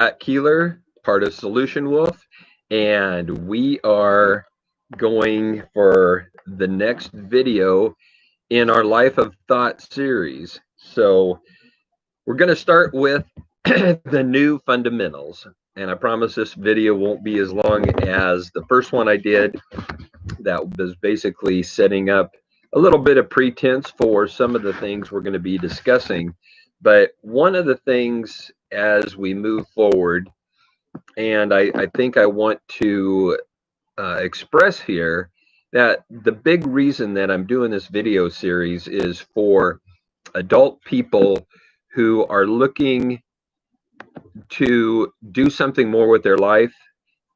At Keeler, part of Solution Wolf, and we are going for the next video in our Life of Thought series. So we're going to start with the new fundamentals. And I promise this video won't be as long as the first one I did. That was basically setting up a little bit of pretense for some of the things we're going to be discussing. But one of the things as we move forward, and I think I want to express here that the big reason that I'm doing this video series is for adult people who are looking to do something more with their life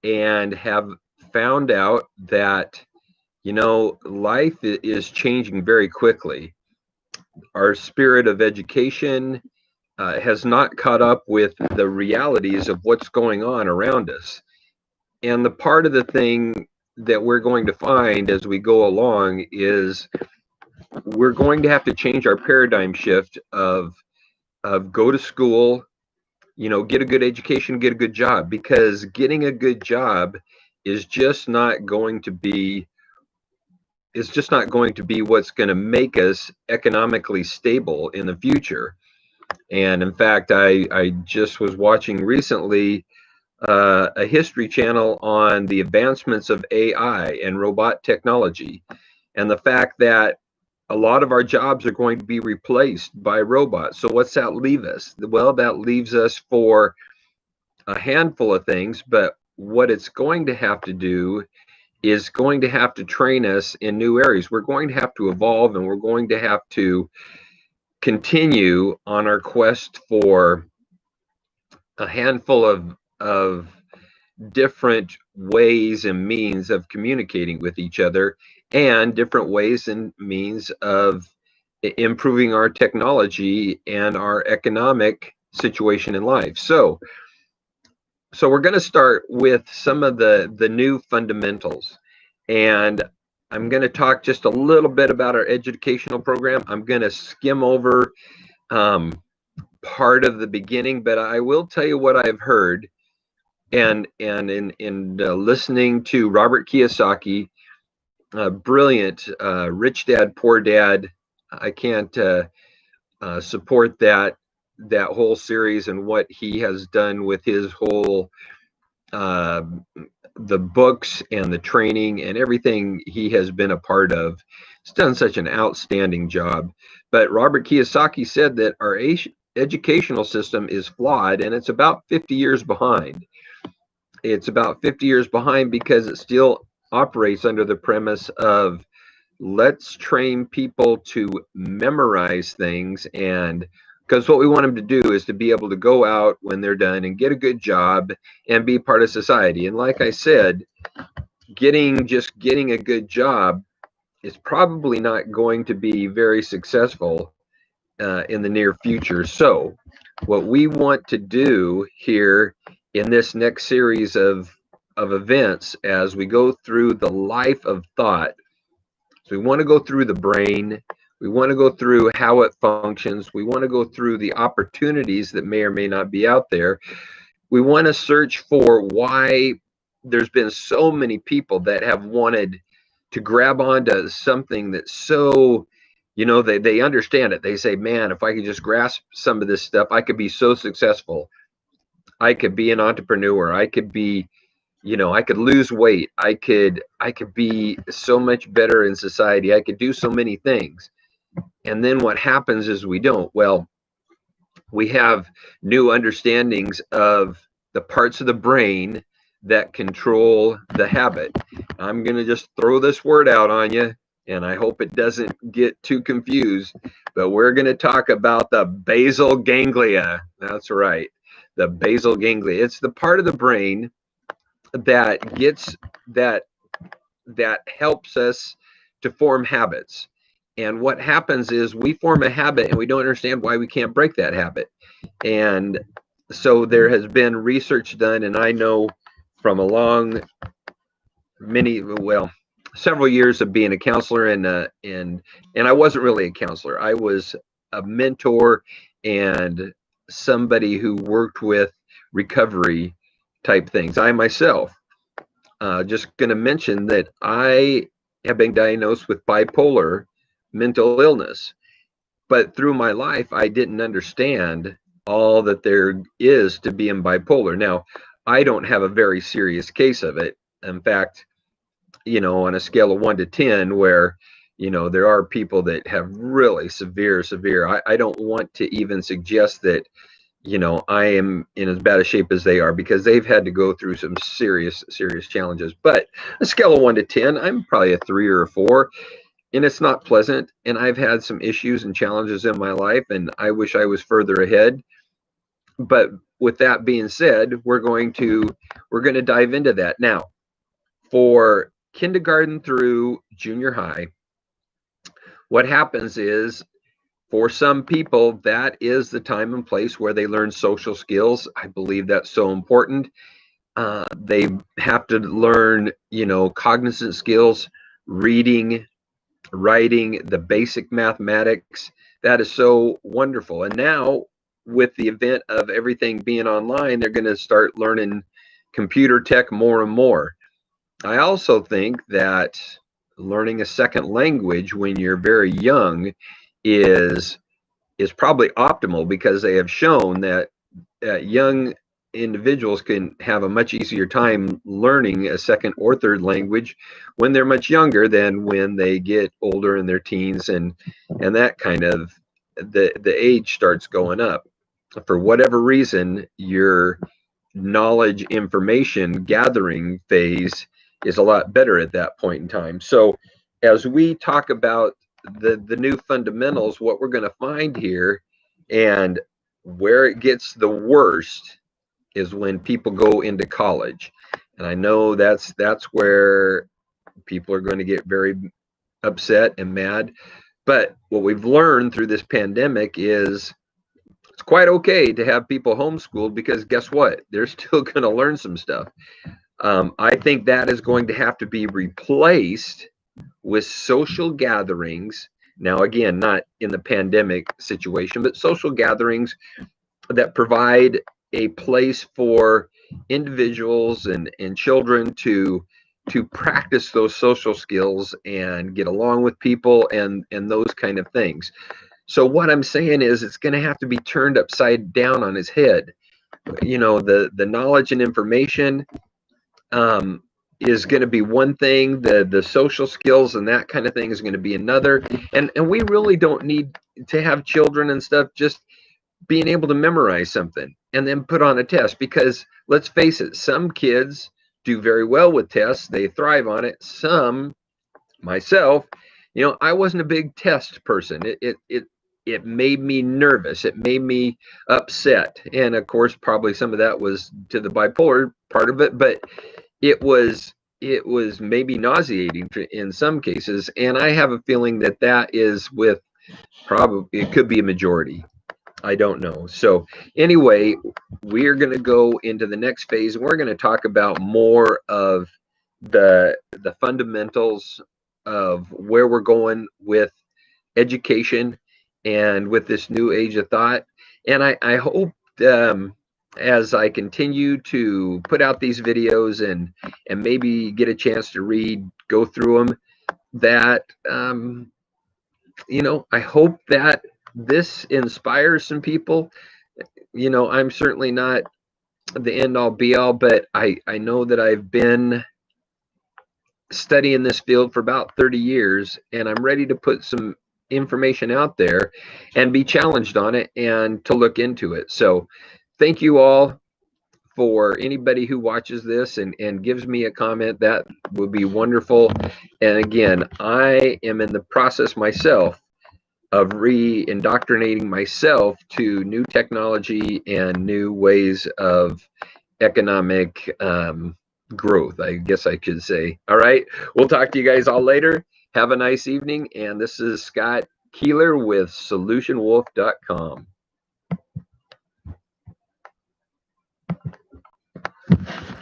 and have found out that, life is changing very quickly. Our spirit of education has not caught up with the realities of what's going on around us. And the part of the thing that we're going to find as we go along is we're going to have to change our paradigm shift of go to school, get a good education, get a good job, because getting a good job is just not going to be what's going to make us economically stable in the future. And in fact, I just was watching recently a history channel on the advancements of AI and robot technology, and the fact that a lot of our jobs are going to be replaced by robots. So what's that leave us? Well, that leaves us for a handful of things, but what it's going to have to do is going to have to train us in new areas. We're going to have to evolve, and we're going to have to continue on our quest for a handful of different ways and means of communicating with each other, and different ways and means of improving our technology and our economic situation in life. So we're going to start with some of the new fundamentals, and I'm going to talk just a little bit about our educational program. I'm going to skim over part of the beginning, but I will tell you what I've heard, and in listening to Robert Kiyosaki, brilliant, Rich Dad Poor Dad. I can't support that whole series and what he has done with his whole the books and the training and everything he has been a part of. He's done such an outstanding job. But Robert Kiyosaki said that our educational system is flawed, and it's about 50 years behind. It's about 50 years behind because it still operates under the premise of let's train people to memorize things, and because what we want them to do is to be able to go out when they're done and get a good job and be part of society. And like I said, getting a good job is probably not going to be very successful in the near future. So what we want to do here in this next series of events as we go through the life of thought, so we want to go through the brain. We want to go through how it functions. We want to go through the opportunities that may or may not be out there. We want to search for why there's been so many people that have wanted to grab onto something that's so, they understand it. They say, man, if I could just grasp some of this stuff, I could be so successful. I could be an entrepreneur. I could be, I could lose weight. I could be so much better in society. I could do so many things. And then what happens is we don't. Well, we have new understandings of the parts of the brain that control the habit. I'm going to just throw this word out on you, and I hope it doesn't get too confused, but we're going to talk about the basal ganglia. That's right, the basal ganglia. It's the part of the brain that gets that helps us to form habits. And what happens is we form a habit and we don't understand why we can't break that habit. And so there has been research done, and I know from several years of being a counselor, and I wasn't really a counselor. I was a mentor and somebody who worked with recovery type things. I myself, just going to mention that I have been diagnosed with bipolar mental illness, but through my life, I didn't understand all that there is to being bipolar. Now, I don't have a very serious case of it. In fact, on a scale of 1 to 10, where, there are people that have really severe. I don't want to even suggest that, I am in as bad a shape as they are, because they've had to go through some serious challenges. But a scale of 1 to 10, I'm probably a 3 or a 4. And it's not pleasant. And I've had some issues and challenges in my life, and I wish I was further ahead. But with that being said, we're going to dive into that now. For kindergarten through junior high, what happens is, for some people, that is the time and place where they learn social skills. I believe that's so important. They have to learn, cognizant skills, reading, writing, the basic mathematics. That is so wonderful. And now, with the event of everything being online, they're going to start learning computer tech more and more. I also think that learning a second language when you're very young is probably optimal, because they have shown that young individuals can have a much easier time learning a second or third language when they're much younger than when they get older in their teens, and that kind of the age starts going up. For whatever reason, your knowledge information gathering phase is a lot better at that point in time. So as we talk about the new fundamentals, what we're going to find here, and where it gets the worst, is when people go into college. And I know that's where people are going to get very upset and mad. But what we've learned through this pandemic is it's quite okay to have people homeschooled, because guess what? They're still going to learn some stuff. I think that is going to have to be replaced with social gatherings. Now, again, not in the pandemic situation, but social gatherings that provide a place for individuals and children to practice those social skills and get along with people and those kind of things. So what I'm saying is, it's going to have to be turned upside down on his head. The knowledge and information is going to be one thing. The social skills and that kind of thing is going to be another. And we really don't need to have children and stuff just being able to memorize something and then put on a test, because let's face it, some kids do very well with tests. They thrive on it. Some, myself, I wasn't a big test person. It made me nervous. It made me upset. And of course, probably some of that was to the bipolar part of it, but it was maybe nauseating in some cases. And I have a feeling that is with, probably, it could be a majority. I don't know. So anyway, we're going to go into the next phase, and we're going to talk about more of the fundamentals of where we're going with education and with this new age of thought. And I hope, as I continue to put out these videos and maybe get a chance to go through them, that I hope that this inspires some people. I'm certainly not the end all be all, but I know that I've been studying this field for about 30 years, and I'm ready to put some information out there and be challenged on it and to look into it. So thank you all. For anybody who watches this and gives me a comment, that would be wonderful. And again, I am in the process myself of re-indoctrinating myself to new technology and new ways of economic growth, I guess I could say. All right, we'll talk to you guys all later. Have a nice evening. And this is Scott Keeler with solutionwolf.com.